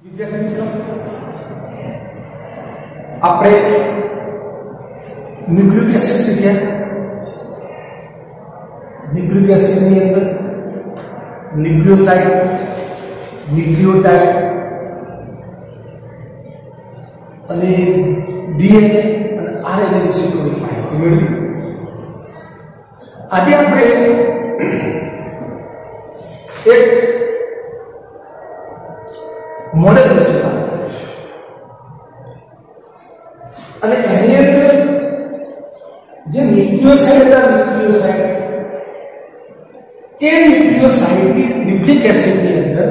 વિદ્યાર્થી મિત્રો, આપણે ન્યુક્લિક એસિડ શીખ્યા. ન્યુક્લિક એસિડ ની અંદર ન્યુક્લિયોસાઇડ, ન્યુક્લિયોટાઇડ અને ડીએનએ અને આરએનએ વિશે થોડી માહિતી મેળવી. આજે આપણે એક મોડેલ વિશે વાત કરીશું અને એની અંદર જે ન્યુક્લિયોસાઇડ એ ન્યુક્લિયોસાઇડની ન્યુક્લિક એસિડની અંદર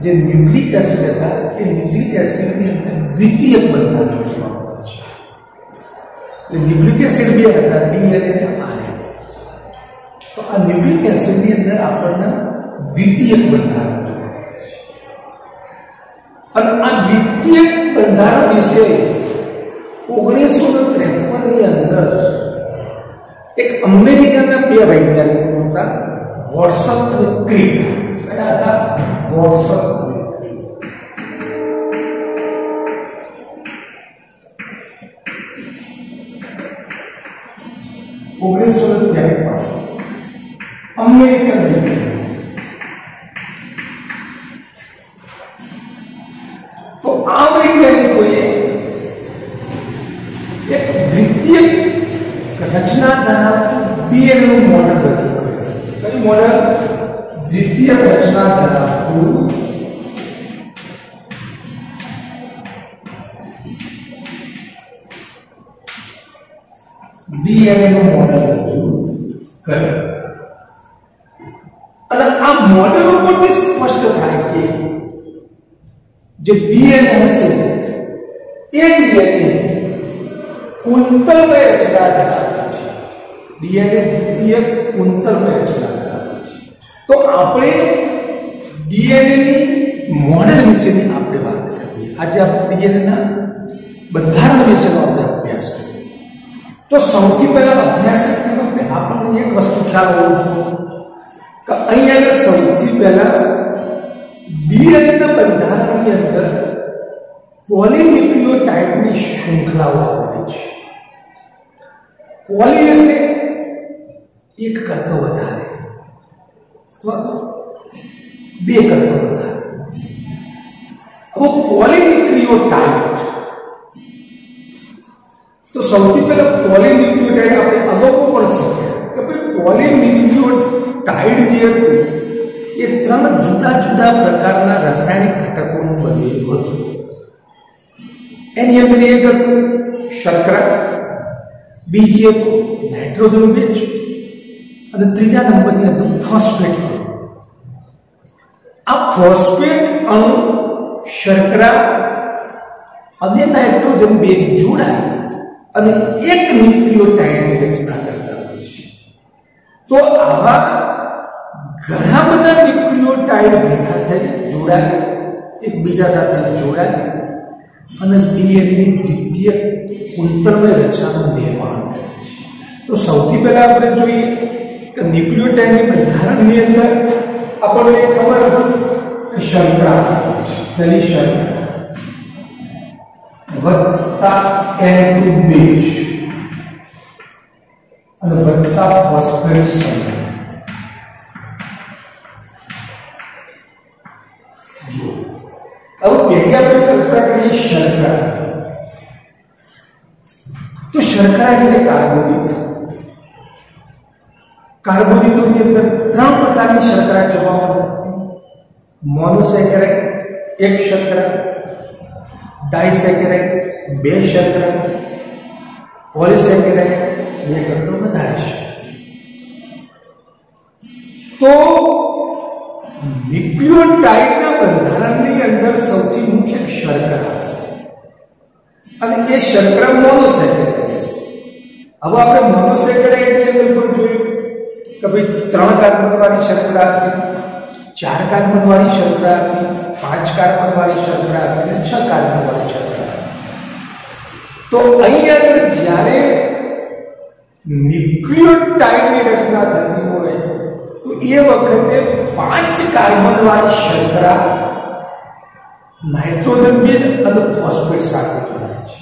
જે ન્યુક્લિક એસિડ હતા એ ન્યુક્લિક એસિડની અંદર દ્વિતીયક બંધારણ જોવા મળે છે. એટલે ન્યુક્લિક એસિડ બે હતા, ડીએનએ અને આરએનએ. તો આ ન્યુક્લિક એસિડની અંદર આપણને દ્વિતીયક બંધારણ જોવા મળે છે. અને આ દ્વિતીયક બંધારણ વિશે 1953 ની અંદર એક અમેરિકાના બે વૈજ્ઞાનિકો હતા, વોટસન અને ક્રિક. કયા હતા? વોટસન અને ક્રિક. અમેરિકન તો આ વૈજ્ઞાનિકોએ એક દ્વિતીય રચના ધરાવતું ડીએનએ નું મોડેલ રજૂ કર્યું. કયું મોડેલ? દ્વિતીય રચના ધરાવતું ડીએનએ નું મોડેલ રજૂ કર્યું. અને આ મોડેલ ઉપરથી સ્પષ્ટ થાય કે જે ડીએનએ હશે એ ડીએનએ કુંતલમય રચના ધરાવે છે. ડીએનએ દ્વિતીય કુંતલમય રચના ધરાવે છે. તો આપણે ડીએનએ ની મોડેલ વિશેની આપણે વાત કરીએ. આજે આપણે ડીએનએ ના બંધારણ વિશેનો આપણે અભ્યાસ કરીએ. તો સૌથી પહેલા અભ્યાસ કરતી વખતે આપણને એક વસ્તુ ખ્યાલ હોવો જોઈએ કે અહીંયા સૌથી પહેલા ડીએનએ ના બંધારણની અંદર પોલીન્યુક્લિયોટાઇડની શૃંખલાઓ આવેલી છે. પોલી એટલે એક કરતો વધારે અથવા બે કરતો વધારે. હવે પોલીન્યુક્લિયોટાઇડ, તો સૌથી પહેલા પોલીન્યુક્લિયોટાઇડ આપણે અગાઉ પણ શીખ્યા કે ભાઈ પોલીન્યુક્લિયોટાઇડ જે હતું એ ત્રણ જુદા જુદા પ્રકારના રાસાયણિક ઘટકોનું બનેલું હતું. એની અંદર એક હતું શર્કરા, બીજી હતું નાઇટ્રોજન બેઝ અને ત્રીજા નંબરની હતું ફોસ્ફેટ. આ ફોસ્ફેટ અણુ શર્કરા અને નાઇટ્રોજન બેઝ જોડાય અને એક ન્યુક્લિયોટાઇડની રચના કરતા હોય છે. તો આવા ઘણા બધા ન્યુક્લિયોટાઇડ ભેગા થઈ જોડાય, એકબીજા સાથે જોડાય અને ડીએનએ ની દ્વિતીય કુંતલમય રચનાનું નિર્માણ કરે છે. તો સૌથી પહેલા આપણે જોઈએ કે ન્યુક્લિયોટાઇડની બંધારણની અંદર આપણને ખબર હતી શર્કરા પહેલી શર્કરા વત્તા N2 બેઝ અને વત્તા ફોસ્ફેટ સંયોજન. હવે પહેલી આપણે ચર્ચા કરીએ શર્કરા. તો શર્કરા એટલે કાર્બોદિત. કાર્બોદિતોની અંદર ત્રણ પ્રકારની શર્કરા જોવા મળે છે. મોનોસેકેરાઇડ એક શર્કરા, ડાયસેકેરાઇડ બે શર્કરા, પોલિસેકેરાઇડ બે કરતો વધારે છે. તો ન્યુક્લિયોટાઇડના બંધારણની અંદર સૌથી મુખ્ય શર્કરા છે અને એ શર્કરા મોનોસેકેરાઇડ છે. હવે આપણે મોનોસેકેરાઇડની અંદર પણ જોયું કે ભાઈ 3 કાર્બન વાળી શર્કરા હતી, 4 કાર્બન વાળી શર્કરા હતી, 5 કાર્બન વાળી શર્કરા હતી અને 6 કાર્બન વાળી શર્કરા હતી. તો અહીંયા આગળ જ્યારે ન્યુક્લિયોટાઇડની રચના થતી હોય તો એ વખતે 5 કાર્બન વાળી શર્કરા નાઇટ્રોજન બેઝ અને ફોસ્ફેટ સાથે જોડાય છે.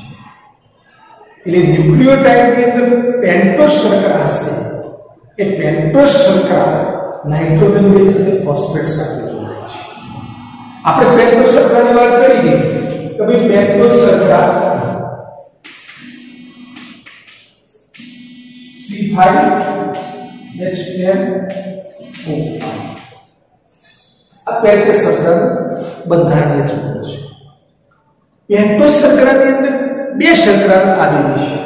એટલે ન્યુક્લિયોટાઇડની અંદર પેન્ટોસ શર્કરા હશે. એ પેન્ટોસ શર્કરા નાઇટ્રોજન બેઝ અને ફોસ્ફેટ સાથે જોડાય છે. આપણે પેન્ટોસ શર્કરાની વાત કરી હતી કે ભાઈ પેન્ટોસ શર્કરા C5H10O આ પેન્ટોસ શર્કરાનું બંધારણીય સૂત્ર છે. પેન્ટોસ શર્કરાની અંદર બે શર્કરા આવેલી છે.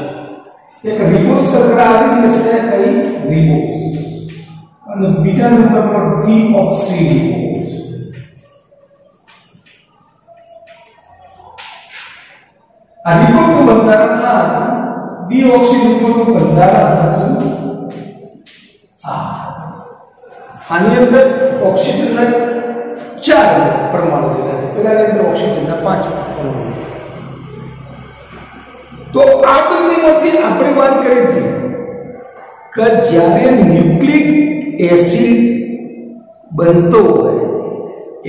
એક રિબોઝ શર્કરા આવેલી છે, કઈ રિબોઝ, અને બીજા નંબર પર ડીઓક્સીરિબોઝ. આ રિબોઝનું બંધારણ ડીઓક્સીરિબોઝનું બંધારણ હતું આની અંદર ઓક્સિજનના 4 પરમાણુ રહેલા છે. પેલાની અંદર ઓક્સિજનના 5 પરમાણુ. તો આ બંનેમાંથી આપણે વાત કરી હતી કે જ્યારે ન્યુક્લિક એસિડ બનતો હોય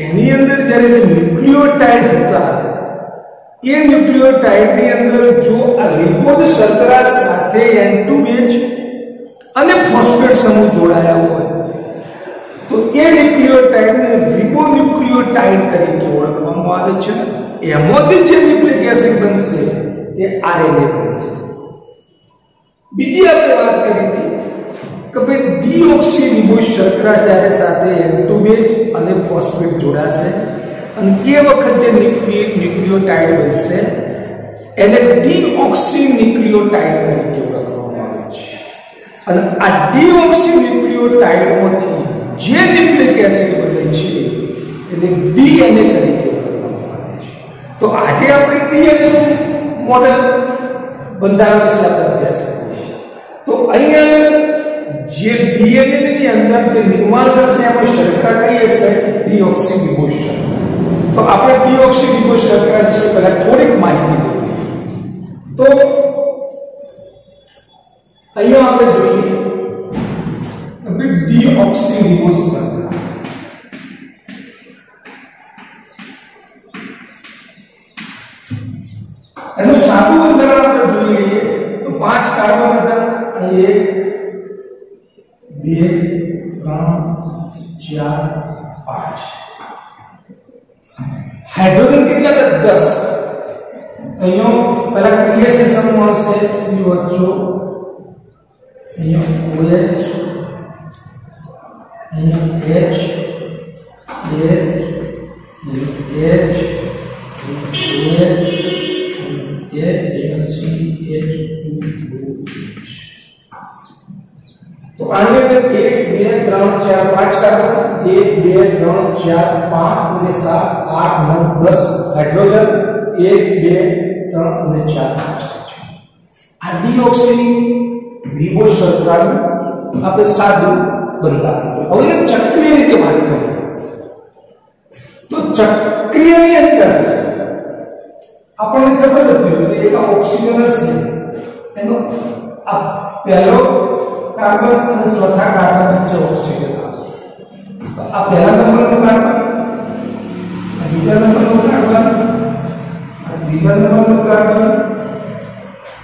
એની અંદર જ્યારે ન્યુક્લિયોટાઇડ હતા એ ન્યુક્લિયોટાઇડની અંદર જો આ રિબોઝ શર્કરા સાથે N2 બેઝ અને ફોસ્ફેટ સમૂહ જોડાયા હોય તો એ ન્યુક્લિયોટાઇડને રિબોન્યુક્લિયોટાઇડ તરીકે ઓળખવામાં આવે છે. એમાંથી જે ન્યુક્લિક એસિડ બનશે એ આરએનએ બનશે. બીજી આપણે વાત કરી હતી કે ભાઈ ડીઓક્સીરિબોઝ શર્કરા જ્યારે સાથે N2 બેઝ અને ફોસ્ફેટ જોડાશે અને એ વખત જે ન્યુક્લિયોટાઇડ બનશે એને ડીઓક્સીન્યુક્લિયોટાઇડ તરીકે ઓળખવામાં આવે છે. અને આ ડીઓક્સીન્યુક્લિયોટાઇડમાંથી જે ન્યુક્લિક એસિડ બને છે એને ડીએનએ તરીકે ઓળખવામાં આવે છે. તો આજે આપણે ડીએનએ મોડેલ બંધારણ વિશે આપણે અભ્યાસ કરીએ છીએ. તો અહીંયા જે ડીએનએ ની અંદર જે નિર્માણ કરશે એમાં શર્કરા કઈ હશે? ડીઓક્સીરિબોઝ શર્કરા. તો આપણે ડીઓક્સીરિબોઝ શર્કરા વિશે પહેલા થોડીક માહિતી લઈએ. તો અહીંયા આપણે જોઈએ ડીઓક્સીરિબોઝ શર્કરા એનું સાદું બંધારણ આપણે જોઈ લઈએ તો 5 કાર્બન હતા. 1 2 3 4 5. હાઇડ્રોજન કેટલા હતા? 10. અહીંયા પહેલા ક્રિએશન મળશે CO અહીંયા OH અહીંયા H तो आने में 1 2 3 4 5 कार्बन 1 2 3 4 5 અને 7 8 9 10 હાઇડ્રોજન 1 2 3 અને 4 આ ડીઓક્સીરિબોઝ શર્કરાનું આપણે સાદું બંધારણ. હવે ચક્રીય રીતે વાત કરીએ તો ચક્રીયની અંદર આપણને ખબર હતી કે એક ઓક્સિજન હશે એનો આ પહેલો કાર્બન અને ચોથા કાર્બન વચ્ચે ઓક્સિજન આવશે. તો આ પહેલા નંબરનું કાર્બન, આ બીજા નંબરનું કાર્બન, આ ત્રીજા નંબરનું કાર્બન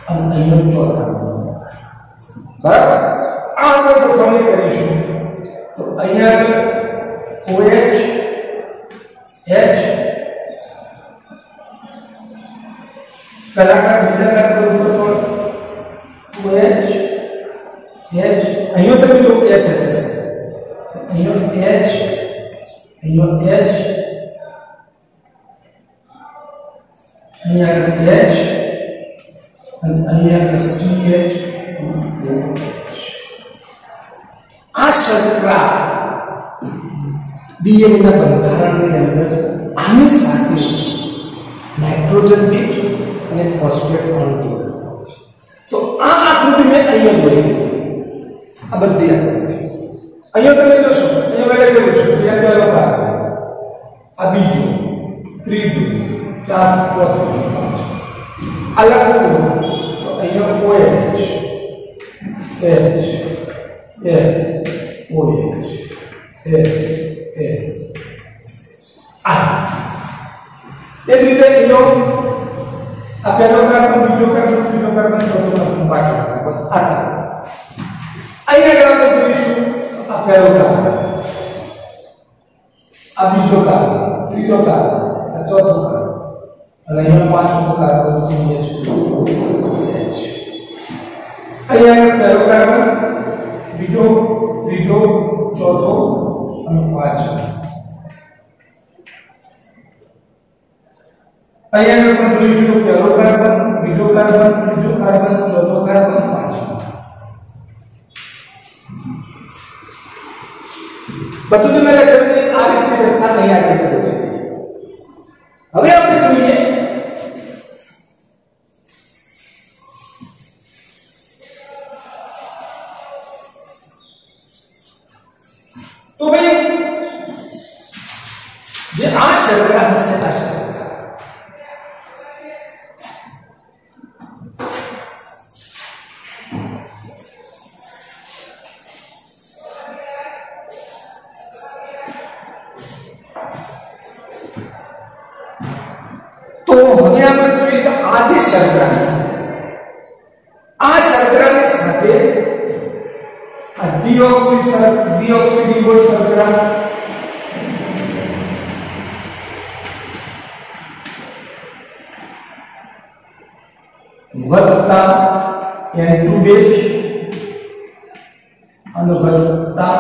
અને અહીંયા ચોથા નંબરનું કાર્બન. બરાબર? આ આપણે ગોઠવણી કરીશું તો અહીંયા OH H પહેલા બીજા કાર્બન ઉપર OH H અહીંયા તમે જો H હશે અહીંયા H અહીંયા H અહીંયા H અને અહીંયા CH આ શર્કરા ડીએનએ ના બંધારણની અંદર આની સાથે નાઇટ્રોજન બેઝ અને ફોસ્ફેટ અણુ જોડાતા હોય છે. તો આ આકૃતિ મેં અહીંયા દોરી. આ બધી આકૃતિ અહીંયા તમે જોશો અહીંયા મેં લખેલું છે ત્યાં પહેલો ભાગ, આ બીજું, ત્રીજું, ચોથું, આ લખવું તો અહીંયા OH એ જ રીતે એનો આ પહેલો કાર્બન, બીજો કાર્બન, ત્રીજો કાર્બન, ચોથો કાર્બન, પાંચમો કાર્બન આ અહીંયા આપણે જોઈશું આ પહેલો કાર્બન, આ બીજો કાર્બન, ત્રીજો કાર્બન, આ ચોથો કાર્બન અને અહીંયા પાંચમો કાર્બન CH2. અહીંયા પહેલો કાર્બન, બીજો, ત્રીજો, ચોથો અને પાંચમો. અહીંયા આપણે જોઈશું પહેલો કાર્બન, બીજો કાર્બન, ત્રીજો કાર્બન, ચોથો કાર્બન, પાંચમો. બધું જ મેં લખ્યું આ રીતની રચના તૈયાર કરી દીધી. હવે આપણે જોઈએ તો ભાઈ જે આ શર્કરા હશે, આ શર્કરા તો હવે આપણે જોઈએ કે આ જે શર્કરા છે, આ શર્કરાની સાથે આ ડીઓક્સીરીબોઝ શર્કરા વત્તા N2 બેઝ અને વત્તા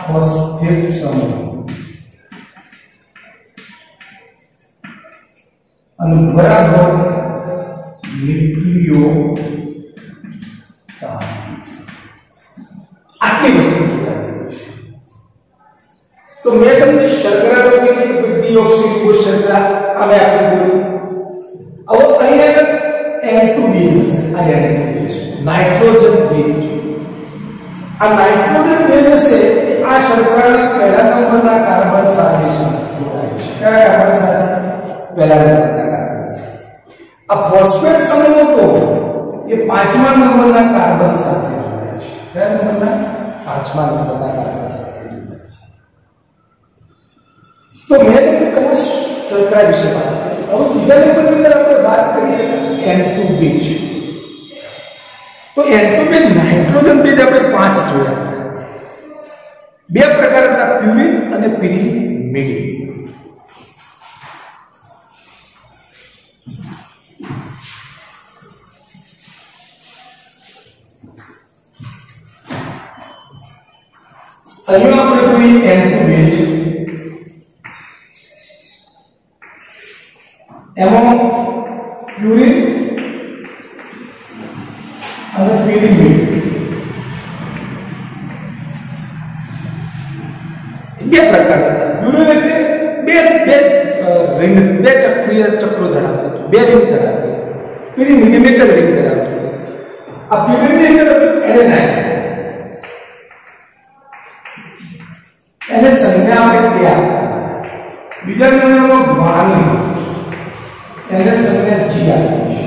ફોસ્ફેટ સમૂહ અને બરાબર ન્યુક્લિયો આટલી વસ્તુ જોડાયેલી છે. તો મેં તમને શર્કરા કીધી કે ડીઓક્સીરીબોઝ શર્કરા આને આપણે જોયું. હવે અહીંયા N2 બેઝ આ N2 બેઝ નાઇટ્રોજન બેઝ. આ નાઇટ્રોજન બેઝ છે આ શર્કરાના પહેલા નંબરના કાર્બન સાથે જોડાય છે. કયા કાર્બન સાથે? પહેલા નંબરના કાર્બન સાથે. આ ફોસ્ફેટ સમૂહ તો એ પાંચમા નંબરના કાર્બન સાથે જોડાય છે. કયા નંબરના? પાંચમા નંબરના કાર્બન સાથે જોડાય છે. તો મેં તમને પહેલા શર્કરા વિશે વાત કરી. હવે બીજા નંબરની અંદર આપણે વાત કરીએ N2 બેઝ. તો N2 બેઝ નાઇટ્રોજન બેઝ આપણે 5 જોયા હતા. બે પ્રકાર હતા, પ્યુરિન અને પિરિમિડિન. અહીંયા આપણે જોઈએ N2 બેઝ. એમાં પ્યુરિન અને પિરિમિડિન બે પ્રકારના હતા. પ્યુરિન એટલે બે ચક્રીય ચક્રો ધરાવતું હતું, બે રિંગ ધરાવતું. પિરિમિડિન એક જ રિંગ ધરાવતું. આ પ્યુરિનની અંદર એડેનાઇન, એને સંજ્ઞા આપણે તે આપતા. બીજા નંબરમાં ગ્વાનિન, એને સંજ્ઞા G આપી.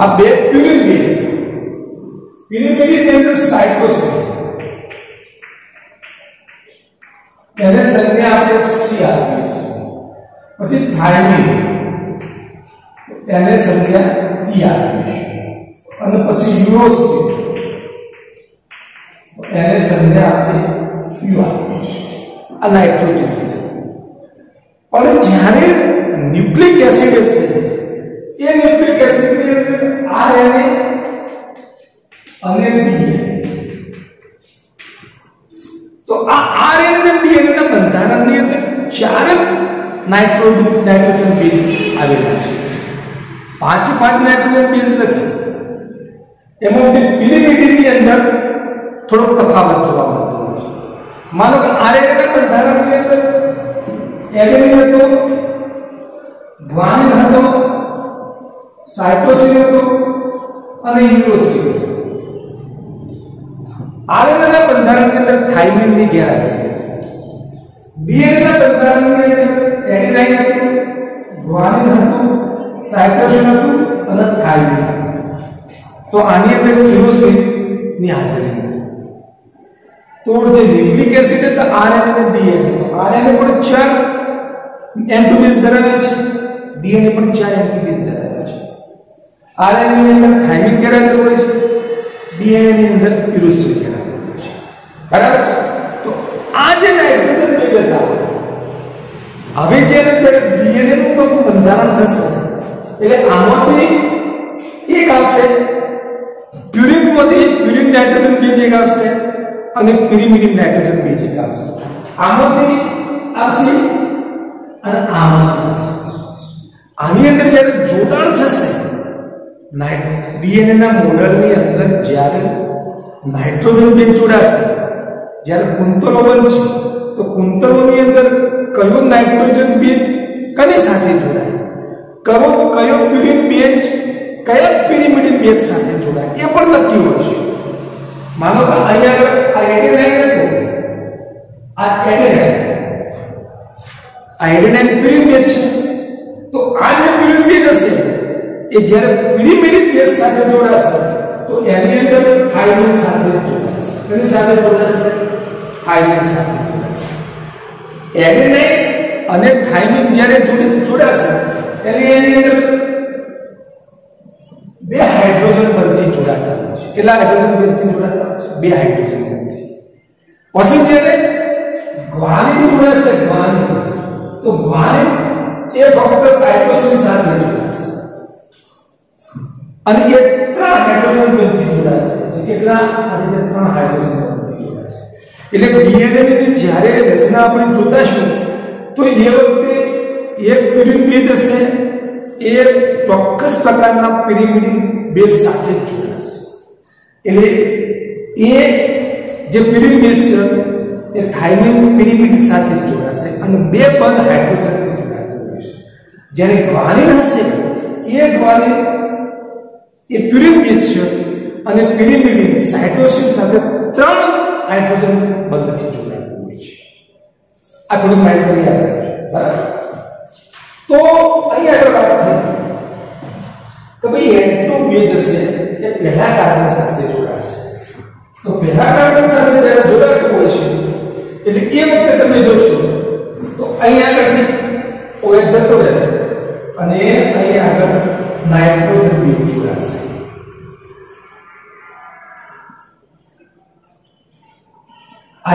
આ બે પ્યુરિન બેઝ. પિરિમિડિન ની અંદર સાઇટોસિન, એને સંજ્ઞા આપણે C આપી. પછી થાઇમિન, એને સંજ્ઞા T આપી. અને પછી યુરોસિન, એને સંજ્ઞા આપણે U આપી. આ નાઇટ્રોજન છે. અને જ્યારે ન્યુક્લિક એસિડ હશે, એ ન્યુક્લિક એસિડ ની અંદર RNA અને DNA. તો આ RNA અને DNA ના બંધારણની અંદર ચાર જ નાઇટ્રોજન બેઝ આવેલા છે. પાંચ નાઇટ્રોજન બેઝ નથી. એમાં જે પિરિમિડિન ની અંદર થોડો તફાવત જોવા મળતો હોય છે. માનો કે RNA ના બંધારણની અંદર એડેનિન હતો, ગ્વાનિન હતો, સાઇટોસિન હતો અને યુરોસિન હતો. RNA ના બંધારણની અંદર થાઇમિન ની ગેરહાજરી હતી. DNA ના બંધારણની અંદર એડેનાઇન હતું, ગ્વાનિન હતું, સાઇટોસિન હતું અને થાઇમિન હતું. તો આની અંદર યુરોસિન ની હાજરી હતી. તો જે ન્યુક્લિક એસિડ હતા RNA અને DNA, RNA પણ 4 N2 બેઝ ધરાવે છે, ડીએનએ પણ 4 એન્ટી બેઝ ધરાવે છે. આરએનએ ની અંદર થાઇમિન કેરાટેન હોય છે, ડીએનએ ની અંદર યુરોસિલ કેરાટેન હોય છે. બરાબર છે. તો આ જે નાઇટ્રોજન બેઝ હતા, હવે જ્યારે ડીએનએ નું બંધારણ થશે એટલે આમાંથી એક આવશે, પ્યુરિનમાંથી પ્યુરિન નાઇટ્રોજન બેઝ એક આવશે અને પિરિમિડિન નાઇટ્રોજન બેઝ એક આવશે. આમાંથી આવશે અને આમાંથી આવશે. આની અંદર જ્યારે જોડાણ થશે ડીએનએ ના મોડલની અંદર, જ્યારે નાઇટ્રોજન બેઝ જોડાશે, જ્યારે કુંતલો બનશે તો કુંતલોની અંદર કયો નાઇટ્રોજન બેઝ કની સાથે જોડાય, કયો પ્યુરિન બેઝ કયા પિરિમિડિન બેઝ સાથે જોડાય એ પણ નક્કી હોય છે. માનો કે અહીંયા આ એડેનાઇન હતું, આ એડેનાઇન પ્યુરિન બેઝ છે, તો આ જે પ્યુરિન બેઝ હશે એ જ્યારે પિરિમિડિન બેઝ સાથે જોડાશે તો એની અંદર થાઇમિન સાથે જોડાશે. એની સાથે જોડાશે, થાઇમિન સાથે જોડાશે. એડેનાઇન અને થાઇમિન જ્યારે જોડાશે એટલે એની અંદર બે હાઇડ્રોજન બંધથી જોડાતા હોય છે. કેટલા હાઇડ્રોજન બંધથી જોડાતા હોય છે? બે હાઇડ્રોજન બંધથી. પછી જ્યારે ગ્વાનિન જોડાશે, ગ્વાનિન, તો ગ્વાનિન એ ફક્ત સાઇટોસિન સાથે જોડાશે અને એ 3 હાઇડ્રોજન બંધથી જોડાતા હોય છે. કેટલા? આ રીતે 3 હાઇડ્રોજન બંધથી જોડાશે. એટલે ડીએનએ ની જ્યારે રચના આપણે જોતાશું તો એ વખતે એક પ્યુરિન બેઝ હશે, એ ચોક્કસ પ્રકારના પિરિમિડિન બેઝ સાથે જોડાશે. એટલે એ જે પ્યુરિન બેઝ છે એ થાઇમિન પિરિમિડિન સાથે જોડાશે અને બે બંધ હાઇડ્રોજનથી જોડાતું હોય છે. જ્યારે ગ્વાનિન હશે, એ ગ્વાનિન એ પ્યુરિન બેઝ છે અને પિરિમિડિન સાઇટોસિન સાથે 3 હાઇડ્રોજન બંધથી જોડાતું હોય છે. આ થોડું માહિતી યાદ રાખજો. બરાબર. તો અહીંયા આગળ વાત થઈ કે ભાઈ N2 બેઝ હશે એ પહેલા કાર્બન સાથે જોડાશે. તો પહેલા કાર્બન સાથે જ્યારે જોડાતું હોય છે એટલે એ વખતે તમે જોશો તો અહીંયા આગળથી OH જતો રહેશે અને અહીંયા આગળ નાઇટ્રોજન બેઝ જોડાશે.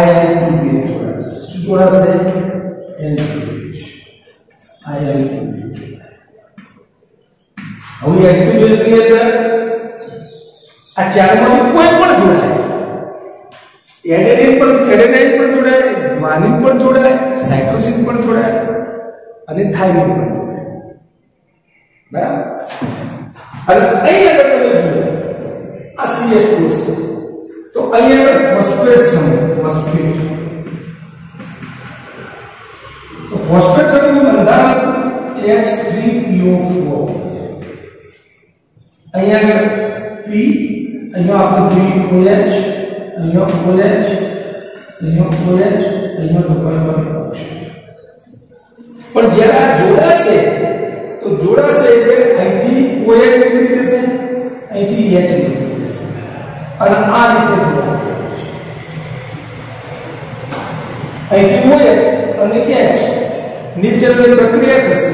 N2 બેઝ જોડાશે. શું જોડાશે? N2 base. N2 બેઝ જોડાશે. હવે N2 બેઝ ની અંદર આ ચારમાંથી કોઈ પણ જોડાય, એડેનાઇન પણ જોડાય, ગ્વાનિન પણ જોડાય, સાઇટોસિન પણ જોડાય અને થાઇમિન પણ જોડાય. બરાબર. અને અહીંયા આગળ તમે જુઓ આ CS2 છે, તો અહીંયા આગળ ફોસ્ફેટ સમૂહ, ફોસ્ફેટ, તો ફોસ્ફેટ સમૂહનું બંધારણ H3PO4. અહીંયા આગળ P, અહીંયા આપણે OH, અહીંયા OH, અહીંયા OH, અહીંયા ડબલ બોન્ડ ઓક્સિજન. પણ જ્યારે આ જોડાશે તો જોડાશે એટલે અહીંથી OH નીકળી જશે, અહીંથી H નીકળી જશે અને આ રીતે જોડાશે. અહીંથી OH અને H નીચેની પ્રક્રિયા થશે,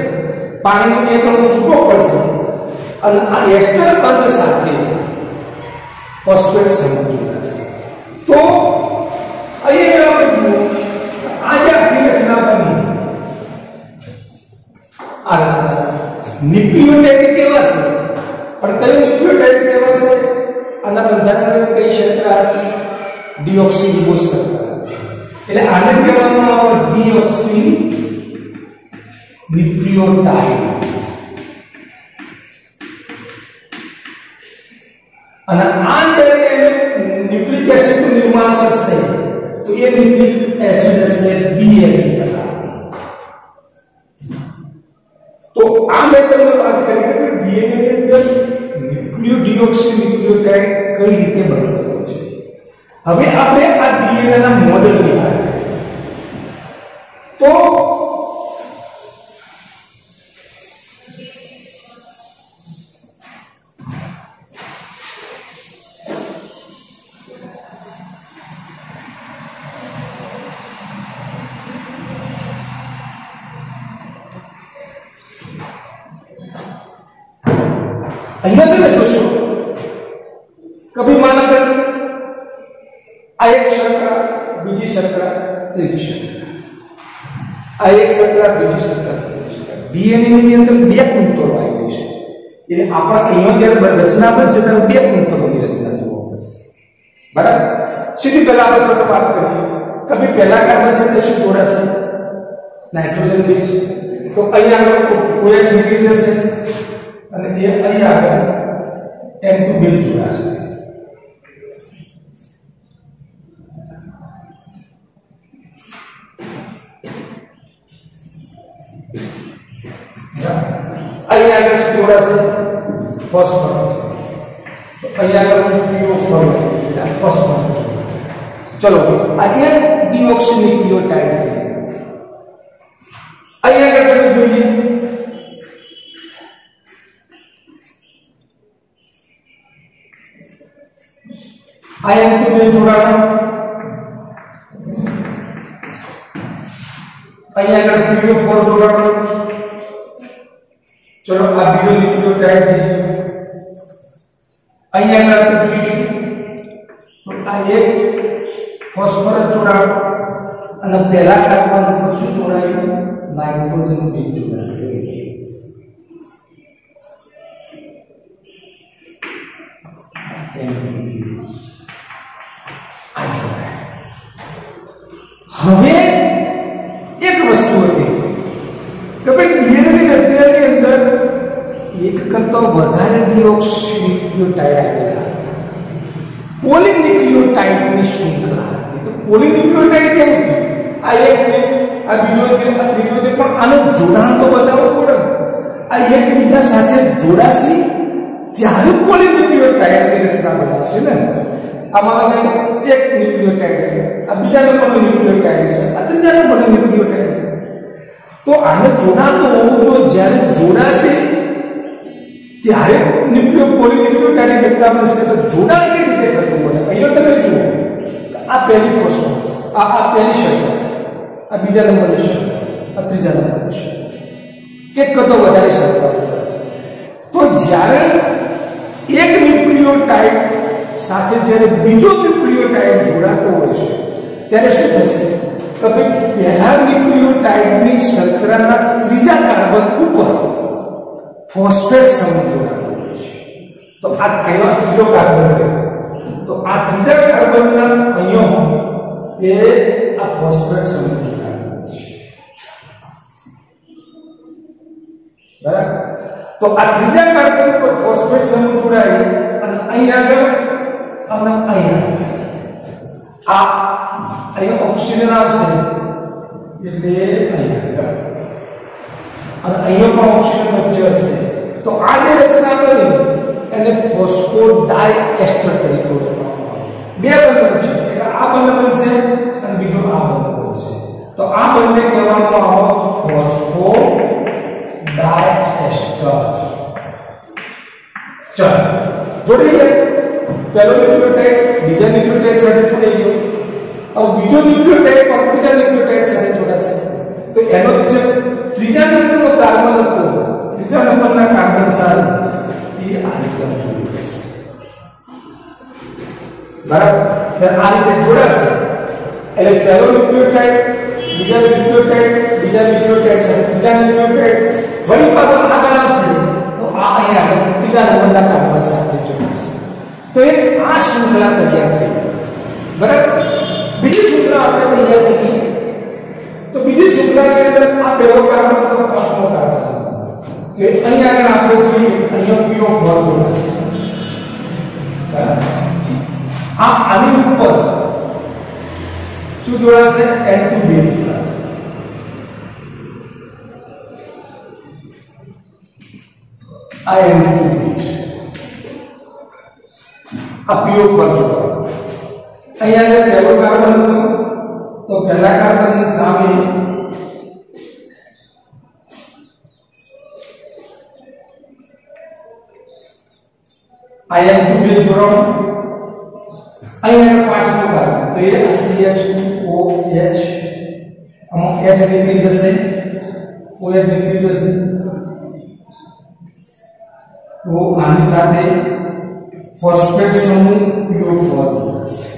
પાણીનો એક અણુ છૂટો પડશે અને આ એસ્ટર બંધ સાથે ફોસ્ફેટ સમૂહ જોડાશે. તો અહીંયા આપણે જુઓ આ જે આખી રચના બની, આ ન્યુક્લિયોટાઇડ કહેવાશે. પણ કયું ન્યુક્લિયોટાઇડ કહેવાશે? આના બંધારણને કઈ શર્કરા હતી? ડીઓક્સીરિબોઝ શર્કરા. એટલે આને કહેવામાં આવે ડીઓક્સી ન્યુક્લિયોટાઇડ. અને આ જ્યારે ન્યુક્લિક એસિડનું નિર્માણ કરશે તો એ ન્યુક્લિક એસિડ હશે BNA પ્રકારનું. તો આ મેં તમને વાત કરી કે DNA ની અંદર ન્યુક્લિયોડીઓક્સી ન્યુક્લિયોટાઇડ કઈ રીતે બનતો હોય છે. હવે આપણે આ DNA ના મોડેલની વાત કરીએ. તો અહીંયા તમે જોશો કભી માનો કે આ એક શર્કરા, બીજી શર્કરા, ત્રીજી શર્કરા, આ એક શર્કરા, બીજી શર્કરા, ત્રીજી શર્કરા, ડીએનએ ની અંદર બે કુંતરો આવી છે. એટલે આપણા અહીંયા જ્યારે રચના બનશે ત્યારે બે કુંતરોની રચના જોવા મળશે. બરાબર. સીધી પહેલા આપણે સાથે વાત કરીએ. કભી પહેલા કાર્બન સાથે શું જોડાશે? Nitrogen base. તો અહીંયા આગળ OH નીકળી જશે અને એ અહીંયા આગળ N2 બેઝ જોડાશે. અહીંયા આગળ શું જોડાશે? ફોસ્ફરસ. તો અહીંયા આગળ ફોસ્ફરસ. ચલો આ એક ડિઓક્સીન્યુક્લિયોટાઇડ છે. અહીંયા આગળ તમે જોઈએ N2 બેઝ જોડાણ, અહીંયા આગળ PO4 જોડાણ. ચલો આ બીજો ન્યુક્લિયોટાઇડ છે. અહીંયા આગળ આપણે જોઈશું તો આ એક ફોસ્ફરસ જોડાણ અને પહેલા કાર્બન ઉપર શું જોડાયું? Nitrogen base જોડાયું. હવે એક વસ્તુ હતી કે ભાઈ ડીએનએ ની રચનાની અંદર એક કરતા વધારે ડિઓક્સીન્યુક્લિયોટાઇડ આવેલા, પોલીન્યુક્લિયોટાઇડની શૃંખલા હતી. તો પોલીન્યુક્લિયોટાઇડ કેવું છે? આ એક છે, આ બીજો છે, આ ત્રીજો છે, પણ આનું જોડાણ તો બતાવવું પડે. આ એકબીજા સાથે જોડાશે ત્યારે પોલીન્યુક્લિયોટાઇડની રચના બનાવશે ને. આમાં એક ન્યુક્લિયોટાઇડ, આ બીજા નંબરનો ન્યુક્લિયોટાઇડ છે, આ ત્રીજા નંબરનો ન્યુક્લિયોટાઇડ છે. તો આને જોડાણ તો હોવું જોઈએ. જ્યારે જોડાશે ત્યારે પોલીન્યુક્લિયોટાઇડની રચના બનશે. તો જોડાણ કેવી રીતે થતું હોય? અહીંયા તમે જુઓ આ પહેલી ફોસ્ફરસ, આ પહેલી શર્કરા, આ બીજા નંબરની શર્કરા, આ ત્રીજા નંબરની શર્કરા, એક કરતો વધારે શર્કરા. તો જ્યારે એક ન્યુક્લિયોટાઇડ સાથે જ્યારે બીજો ન્યુક્લિયોટાઇડ જોડાતો હોય છે ત્યારે શું થશે? તો ભાઈ પહેલા ન્યુક્લિયોટાઇડની શર્કરાના ત્રીજા કાર્બન ઉપર ફોસ્ફેટ સમૂહ જોડાતો હોય છે. તો આ પહેલો ત્રીજો કાર્બન છે. તો આ ત્રીજા કાર્બનના અણુઓ એ આ ફોસ્ફેટ સમૂહ જોડાતો હોય છે. બરાબર. તો આ ત્રીજા કાર્બન ઉપર ફોસ્ફેટ સમૂહ જોડાય અને અહીં આગળ અને અહીંયા ઓક્સિજન આવશે એટલે અહીંયા આગળ અને અહીંયા પણ ઓક્સિજન વચ્ચે હશે. તો આ જે રચના બની એને ફોસ્ફોડાયએસ્ટર તરીકે ઓળખવામાં આવે. બે બંધન છે, એક આ બંધ બનશે અને બીજો આ બંધ બનશે. તો આ બંને કહેવામાં આવે ફોસ્ફોડાયએસ્ટર. ચલો જોડી ગયા. પહેલો ન્યુક્લિયોટાઇડ બીજા ન્યુક્લિયોટાઇડ સાથે જોડાઈ ગયો. હવે બીજો ન્યુક્લિયોટાઇડ પણ ત્રીજા ન્યુક્લિયોટાઇડ સાથે જોડાશે. તો એનો જે ત્રીજા નંબરનો કાર્બન હતો, ત્રીજા નંબરના કાર્બન સાથે એ આ રીતે જોડાશે. બરાબર. આ રીતે જોડાશે એટલે પહેલો ન્યુક્લિયોટાઇડ બીજા ન્યુક્લિયોટાઇડ સાથે ત્રીજા ન્યુક્લિયોટાઇડ વળી પાછો આ બનાવશે. તો આ અહીંયા ત્રીજા નંબરના કાર્બન સાથે જોડાશે. તો એ આ શૃંખલા તૈયાર થઈ ગઈ. બરાબર. બીજી શૃંખલા આપણે તૈયાર કરી. તો બીજી શૃંખલાની અંદર આ પહેલો કાર્બન હતો, પાંચમો કાર્બન હતો. કે અહીંયા આગળ આપણે જોઈએ અહીંયા PO4 જોડાશે. બરાબર. આ આની ઉપર શું જોડાશે? N2 બેઝ જોડાશે. આ N2 બેઝ, આ PO4 જોડાશે. અહીંયા પહેલો કાર્બન હતો તો પહેલા કાર્બનની સામે N2 બેઝ જોડો. અહીંયા પાંચમો કાર્બન તો એ CH2OH, આમાં H નીકળી જશે, OH નીકળી જશે. તો આની સાથે ફોસ્ફેટ સમૂહ PO4 જોડાશે.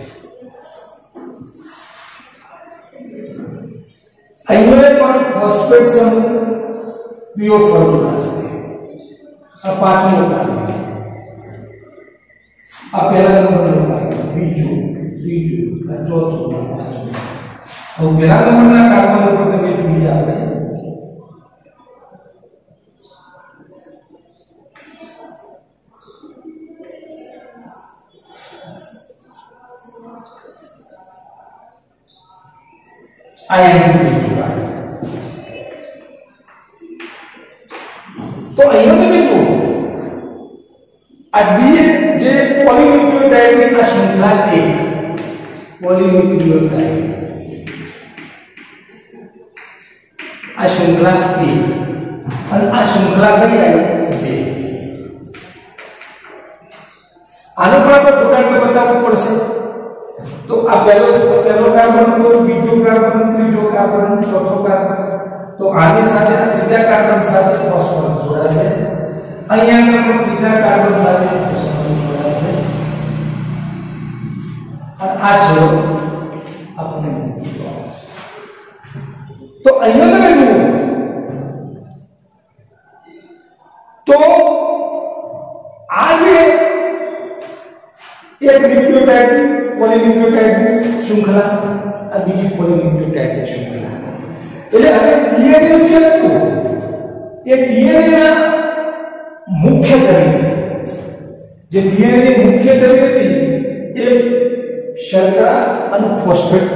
અહીંયા પણ ફોસ્ફેટ સમૂહ PO4 જોડાશે. આ પાંચમો કાર્બન, આ પહેલા નંબરનો કાર્બન, બીજો, ત્રીજો, આ ચોથો, પાંચમો. હવે પહેલા નંબરના કાર્બન ઉપર તમે જોઈએ આપણે તો અહીંયા તમે જુઓ આ ડી જે પોલીન્યુક્લિયોટાઇડની આ શૃંખલા 1 પોલીન્યુક્લિયોટાઇડ આ શૃંખલા 1 અને આ શૃંખલા કઈ આવી 2 આનો પણ આપણે જોડાણ બતાવવું પડશે. તો આ પહેલો કાર્બન, તો બીજો કાર્બન, ત્રીજો કાર્બન, ચોથો કાર્બન, તો આની સાથે આ ત્રીજા કાર્બન સાથે ફોસ્ફરસ જોડાશે. અહીંયા પણ ત્રીજા કાર્બન સાથે ફોસ્ફરસ જોડાશે. અને આ છેડો આપણે જોડાશે. તો અહીંયા તમે જુઓ તો આ જે એક ન્યુક્લિયોટાઇડ પોલીન્યુક્લિયોટાઇડની શૃંખલા, આ બીજી પોલીન્યુક્લિયોટાઇડની શૃંખલા. એટલે હવે ડીએનએ નું જે હતું એ ડીએનએ ના મુખ્ય ધરી, જે ડીએનએ ની મુખ્ય ધરી હતી એ શર્કરા અને ફોસ્ફેટ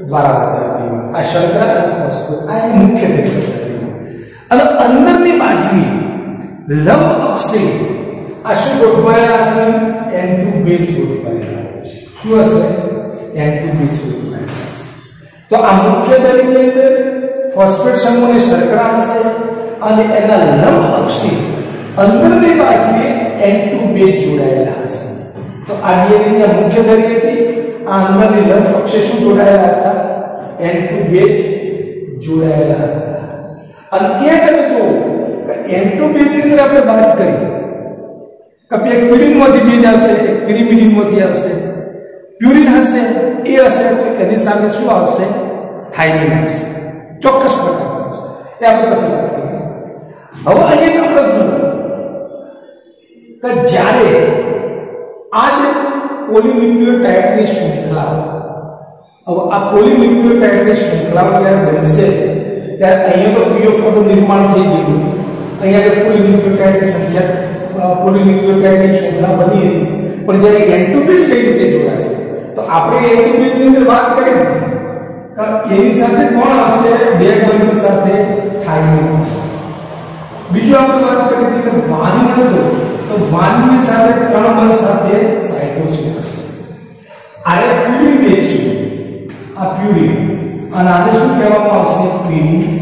દ્વારા રચાતી હોય. આ શર્કરા અને ફોસ્ફેટ આ મુખ્ય ધરી રચાતી હોય. અને અંદરની બાજુએ લંબ અક્ષે આ શું ગોઠવાયેલા હશે? N2 બેઝ ગોઠવાયેલા હશે. શું હશે? N2 બેઝ ગોઠવાયેલા હશે. તો આ મુખ્ય ધરીની અંદર ફોસ્ફેટ સમૂહની શર્કરા હશે અને એના લંબ અક્ષે અંદરની બાજુએ N2 બેઝ જોડાયેલા હશે. તો આ ડીએનએ ની મુખ્ય ધરી હતી, આ અંદરની લંબ અક્ષે શું જોડાયેલા હતા? N2 બેઝ જોડાયેલા હતા. અને એ તમે જુઓ N2 બેઝની અંદર આપણે વાત કરી કે એક પ્યુરિનમાંથી બેઝ આવશે, એક પિરિમિડિનમાંથી આવશે. પ્યુરિન હશે એ હશે તો એની સામે શું આવશે? થાઇમિન આવશે. ચોક્કસ પ્રકાર આવશે. એ આપણે પછી વાત કરીએ. હવે અહીંયા આપણે જુઓ કે જ્યારે આ જે પોલીન્યુક્લિયોટાઇડની શૃંખલા, હવે આ પોલીન્યુક્લિયોટાઇડની શૃંખલાઓ જ્યારે બનશે ત્યારે અહીંયા તો PO4 નું નિર્માણ થઈ ગયું. અહીંયા જે પોલીન્યુક્લિયોટાઇડની સંખ્યા પોલીન્યુક્લિયોટાઇડની શૃંખલા બની હતી, પણ જ્યારે N2 બેઝ કઈ રીતે જોડાશે? તો આપણે N2 બેઝની અંદર વાત કરી કે એની સાથે કોણ આવશે? બે બંધ સાથે થાઇમિન. બીજું આપણે વાત કરી હતી કે વાનિન હતો, તો વાનિનની સાથે ત્રણ બંધ સાથે સાઇટોસિન. આ પ્યુરિન બેઝ છે, આ પ્યુરિન, અને આને શું કહેવામાં આવશે? પિરિમિડિન.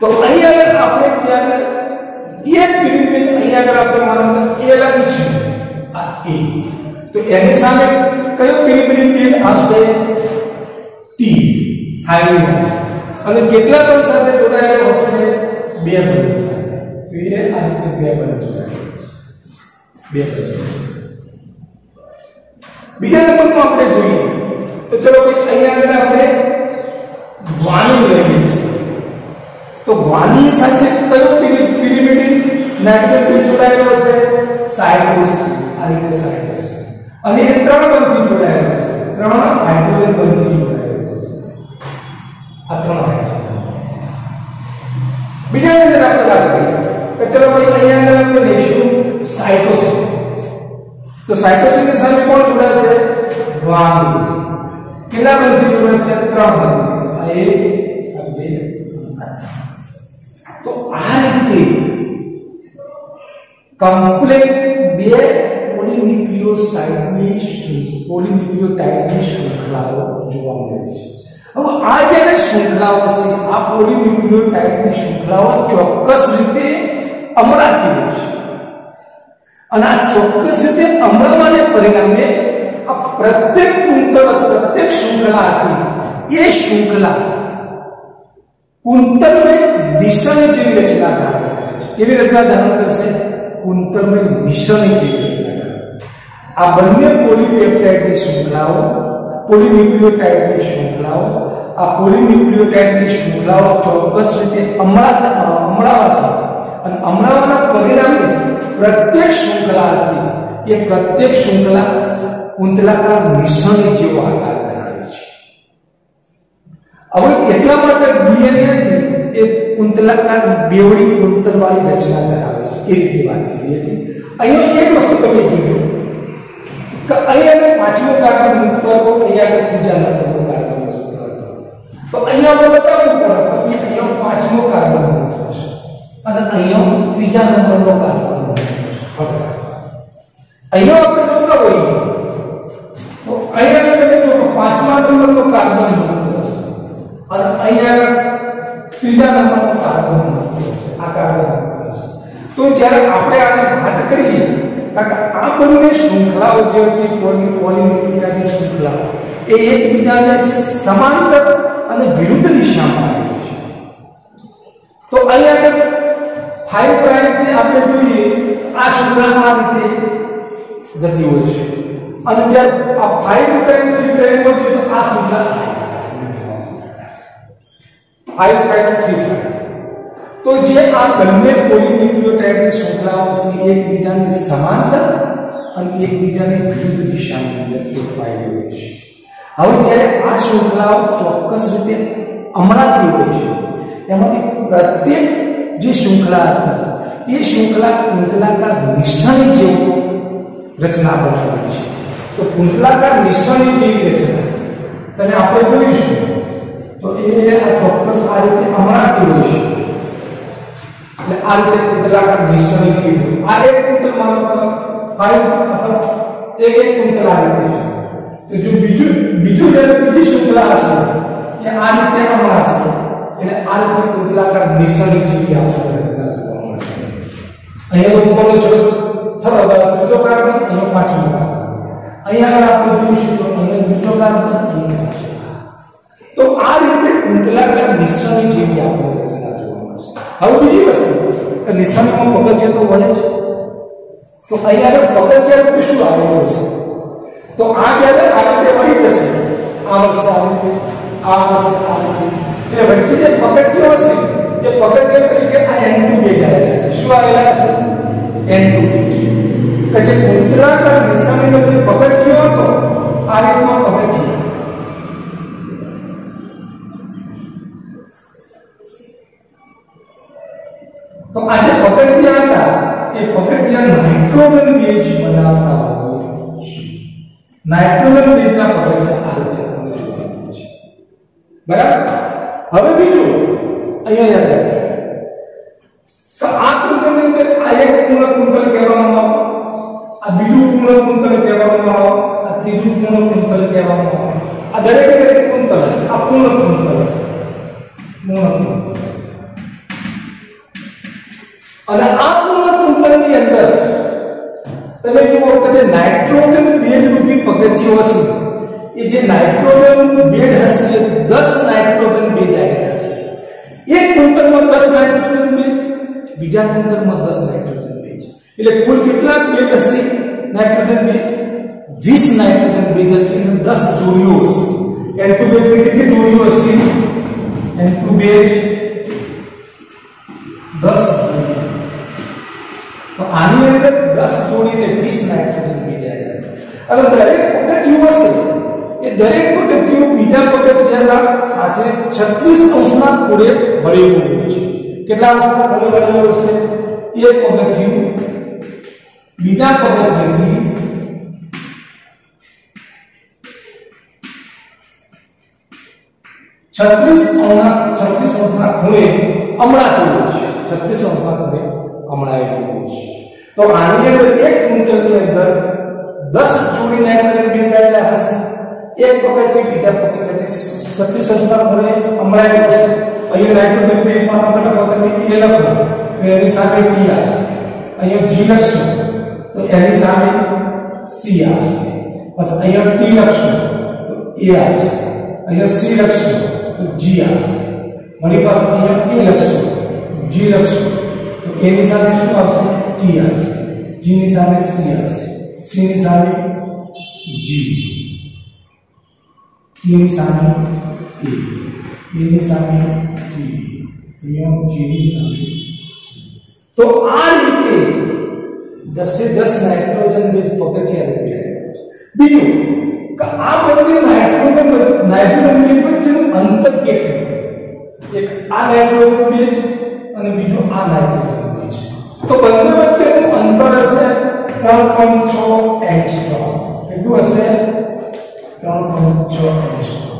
તો અહીંયા આપણે જ્યારે એક પ્યુરિન બેઝ અહીંયા આગળ આપણે માનો કે A લાગીશું, આ A, તો એની સામે કયો પિરિમિડિન બેઝ આવશે? T, thiamine. અને કેટલા બંધ સાથે જોડાયેલો હશે? બે બંધ સાથે. તો એ આ રીતે બે બંધ જોડાયેલો હશે. બે બંધ. બીજા નંબરનું આપણે જોઈએ તો ચલો ભાઈ અહીંયા આગળ આપણે ગ્વાનિન લઈએ છીએ. તો ગ્વાનિન સાથે કયો પિરિમિડિન નાઇટ્રોજન બેઝ જોડાયેલો હશે? સાઇટોસિન. આ રીતે સાઇટોસિન. અને એ ત્રણ બંધથી જોડાયેલો હશે. ત્રણ હાઇડ્રોજન બંધથી જોડાયેલો હશે. આ ત્રણ હાઇડ્રોજન. બીજા અંદર આપણે વાત કરીએ તો ચલો ભાઈ અહીંયા આગળ આપણે લઈશું સાઇટોસિન. તો સાઇટોસિનની સામે કોણ જોડાશે? ગ્વાનિન. કેટલા બંધથી જોડાશે? ત્રણ બંધથી. આ એક, આ બે, તો આ રીતે કમ્પ્લીટ બે પોલીન્યુક્લિયોટાઇડની શૃંખલાઓ જોવા મળે છે. હવે આ જે શૃંખલાઓ છે, આ પોલીન્યુક્લિયોટાઇડની શૃંખલાઓ ચોક્કસ રીતે અમરાતી હોય છે. અને આ ચોક્કસ રીતે અમળવાને પરિણામે આ પ્રત્યેક કુંતળ, પ્રત્યેક શૃંખલા હતી એ શૃંખલા કુંતળને દિશાની જેવી રચના ધારણ કરે કેવી રચના ધારણ કરશે? કુંતલમય નિશાની જેવી રચના. આ બંને પોલીપેપ્ટાઇડની શૃંખલાઓ, પોલીન્યુક્લિયોટાઇડની શૃંખલાઓ, આ પોલીન્યુક્લિયોટાઇડની શૃંખલાઓ ચોક્કસ રીતે અમળાવાથી અને અમળાવાના પરિણામે પ્રત્યેક શૃંખલા હતી એ પ્રત્યેક શૃંખલા કુંતલાકાર નિશાની જેવો આકાર ધરાવે છે. હવે એટલા માટે ડીએનએ હતી એ કુંતલાકાર બેવડી કુંતલવાળી રચના ધરાવે છે એ રીતે વાત થઈ હતી. અહીંયા એક વસ્તુ તમે જોજો કે અહીંયા પાંચમો કાર્બન મુક્ત હતો, અહીંયા ત્રીજા નંબરનો કાર્બન મુક્ત હતો. તો અહીંયા આપણે બતાવવું પડે કે અહીંયા પાંચમો કાર્બન મુક્ત છે અને અહીંયા ત્રીજા નંબરનો કાર્બન મુક્ત છે. અહીંયા આપણે જોતા હોઈએ તો અહીંયા તમે જો પાંચમા નંબરનો કાર્બન મુક્ત હશે અને અહીંયા ત્રીજા નંબરનો કાર્બન મુક્ત હશે. આ કાર્બન મુક્ત હશે. તો જ્યારે આપણે આની વાત કરીએ કારણ આ બંને શૃંખલાઓ જે હતી પોલીન્યુક્લિયોટાઇડની શૃંખલાઓ એ એકબીજાને સમાંતર અને વિરુદ્ધ દિશામાં આવે છે. તો અહીંયા 5 પ્રાઇમ થી આપણે જોઈએ આ શૃંખલા આ રીતે જતી હોય છે અને જ્યારે આ 5 પ્રાઇમ થી પ્રાઇમ હોય છે તો આ શૃંખલા 5 પ્રાઇમ થી તો જે આ બંને પોલીન્યુક્લિયોટાઇડની શૃંખલાઓ છે એકબીજાની સમાંતર અને એકબીજાની વિરુદ્ધ દિશાની અંદર ગોઠવાયેલી હોય છે. હવે જ્યારે આ શૃંખલાઓ ચોક્કસ રીતે અમળાતી હોય છે એમાંથી પ્રત્યેક જે શૃંખલા હતી એ શૃંખલા કુંતલાકાર નિશાની જેવી રચના બનાવે છે. તો કુંતલાકાર નિશાની જેવી રચના અને આપણે જોઈશું તો એ આ ચોક્કસ આ રીતે અમળાતી હોય છે. આ રીતે કુંતલાકાર નિશાની જેવી આ એક કુંતલમાં એક કુંતલ આ રીતે છે. તો જો બીજું જ્યારે બીજી શૃંખલા હશે એ આ રીતે અમળાશે એટલે આ રીતે કુંતલાકાર નિશાની જેવી આપણને રચના જોવા મળશે. અહીંયા ઉપરનો ત્રીજો કાર્બન, અહીંયા પાંચમો કાર્બન, અહીંયા આપણે જોઈશું તો અહીંયા ત્રીજો કાર્બન, અહીંયા પાંચમો. તો આ રીતે કુંતલાકાર નિશાની જેવી આપણને રચના જોવા મળશે. હવે બીજી વસ્તુ કે નિશાનીમાં પગથિયા તો હોય જ. તો અહીંયા પગથિયા તો શું આવેલું હશે? તો આ જ્યારે આ રીતે વળી જશે આ વર્ષે આ રીતે આ વર્ષે આ રીતે એટલે વચ્ચે જે પગથિયો હશે એ પગથિયા તરીકે આ N2 બેઝ આવેલા છે. શું આવેલા હશે? N2 base. કે જે કુંતલાકાર નિશાનીનો જે પગથિયો હતો આ રીતનો પગથિયો તો આ જે પગથિયા હતા એ પગથિયા નાઇટ્રોજન બેઝ બનાવતા હોય છે. નાઇટ્રોજન બેઝના પગથિયા આ રીતે આપણને જોવા મળે છે. બરાબર. હવે બીજું અહીંયા યાદ રાખો તો આ કુંતલની અંદર આ એક પૂર્ણ કુંતલ કહેવામાં આવે, આ બીજું પૂર્ણ કુંતલ કહેવામાં આવે, આ ત્રીજું પૂર્ણ કુંતલ કહેવામાં આવે. આ દરેક કુંતલ હશે. આ પૂર્ણ કુંતલ હશે. પૂર્ણ કુંતલ. અને આ પૂર્ણ કુંતલની અંદર તમે જુઓ કે જે નાઇટ્રોજન બેઝ રૂપી પગથિયો હશે એ જે નાઇટ્રોજન બેઝ હશે એ 10 નાઇટ્રોજન બેઝ આવેલા હશે. એક કુંતલમાં 10 નાઇટ્રોજન બેઝ, બીજા કુંતલમાં 10 નાઇટ્રોજન બેઝ. એટલે કુલ કેટલા બેઝ હશે? નાઇટ્રોજન બેઝ 20 નાઇટ્રોજન બેઝ હશે અને 10 જોડીઓ હશે. N2 બેઝની કેટલી જોડીઓ હશે? N2 બેઝ 10 જોડી. તો આની અંદર 10 જોડીને 20 નાઇટ્રોજન બેઝ આવેલા છે. અને દરેક પગથિયું હશે એ દરેક પગથિયું બીજા પગથિયાના સાથે 36 અંશના ખૂણે ભરેલું હોય છે. કેટલા અંશના ખૂણે ભરેલું હશે? એક પગથિયું બીજા પગથિયાથી 36 અંશના ખૂણે અમળાતું હોય છે. 36 અંશના ખૂણે અમળાયેલું હોય છે. તો આની અંદર એક કુંતલની અંદર 10 જોડી નાઇટ્રોજન બેઝ આવેલા હશે. એક પગથિયું બીજા પગથિયાથી 36 અંશના ખૂણે અમળાયેલું હશે. અહીંયા નાઇટ્રોજન બેઝમાં આપણે પગથિયું એ લખો તો એની સામે T આવશે. અહીંયા G લખશું તો એની સામે C આવશે. પછી અહીંયા T લખશું તો A આવશે. અહીંયા C લખશું તો G આવશે. વળી પાછું અહીંયા A લખશું, G લખશું તો એ ની સામે શું આવશે? ટી આવશે. જી ની સામે સી આવશે. સી ની સામે જી. ટી ની સામે એ. એ ની સામે ટી. એમ જી ની સામે. તો આ રીતે 10 નાઇટ્રોજન બેઝ પગથિયા રૂપે. બીજું કે આ બંને નાઇટ્રોજન બેઝ વચ્ચેનું અંતર કેટલું? એક આ નાઇટ્રોજન બેઝ અને બીજો આ નાઇટ્રોજન બેઝ. તો બંને વચ્ચેનું અંતર હશે 3.6 એંગસ્ટ્રોમ. કેટલું હશે? 3.6 એંગસ્ટ્રોમ.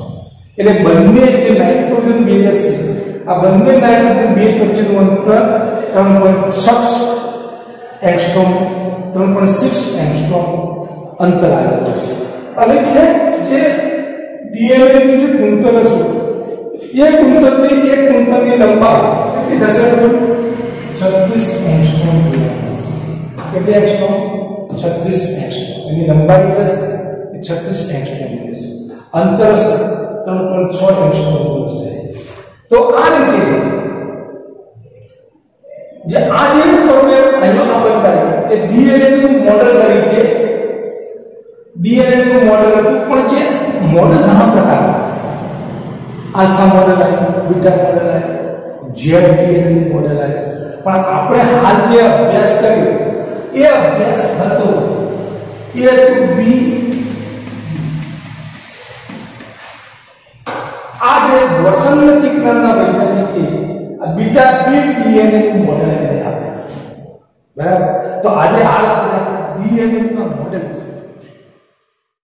એટલે બંને જે નાઇટ્રોજન બેઝ હશે, આ બંને નાઇટ્રોજન બેઝ વચ્ચેનું અંતર 3.6 એંગસ્ટ્રોમ 3.6 એંગસ્ટ્રોમ અંતર આવેલું છે. અને જે ડીએનએ નું જે કુંતલ હશે, એ કુંતલની એક કુંતલની લંબાઈ કેટલી થશે? 36 એંગસ્ટ્રોમ થશે. કેટલી એંગસ્ટ્રોમ? 36 એંગસ્ટ્રોમ. એની લંબાઈ થશે 36 એંગસ્ટ્રોમ થશે. અંતર 3.6 એંગસ્ટ્રોમ હશે. તો આ રીતે જે આ જે પ્રોબ્લેમ અહીંયા બતાવ્યું એ ડીએનએ નું મોડેલ તરીકે ડીએનએ નું મોડેલ હતું. પણ જે મોડેલ ઘણા પ્રકારના, આલ્ફા મોડેલ આવ્યું, બીટા મોડેલ આવ્યું, ઝેડ ડીએનએ નું મોડેલ આવ્યું. પણ આપણે હાલ જે અભ્યાસ કર્યો એ અભ્યાસ હતો એ હતું બી. આ જે વસંત નામના વૈજ્ઞાનિકે બીટા બીટ ડીએનએ નું મોડેલ આપ્યું. બરાબર. તો આજે હાલ આપણે ડીએનએ ના મોડેલ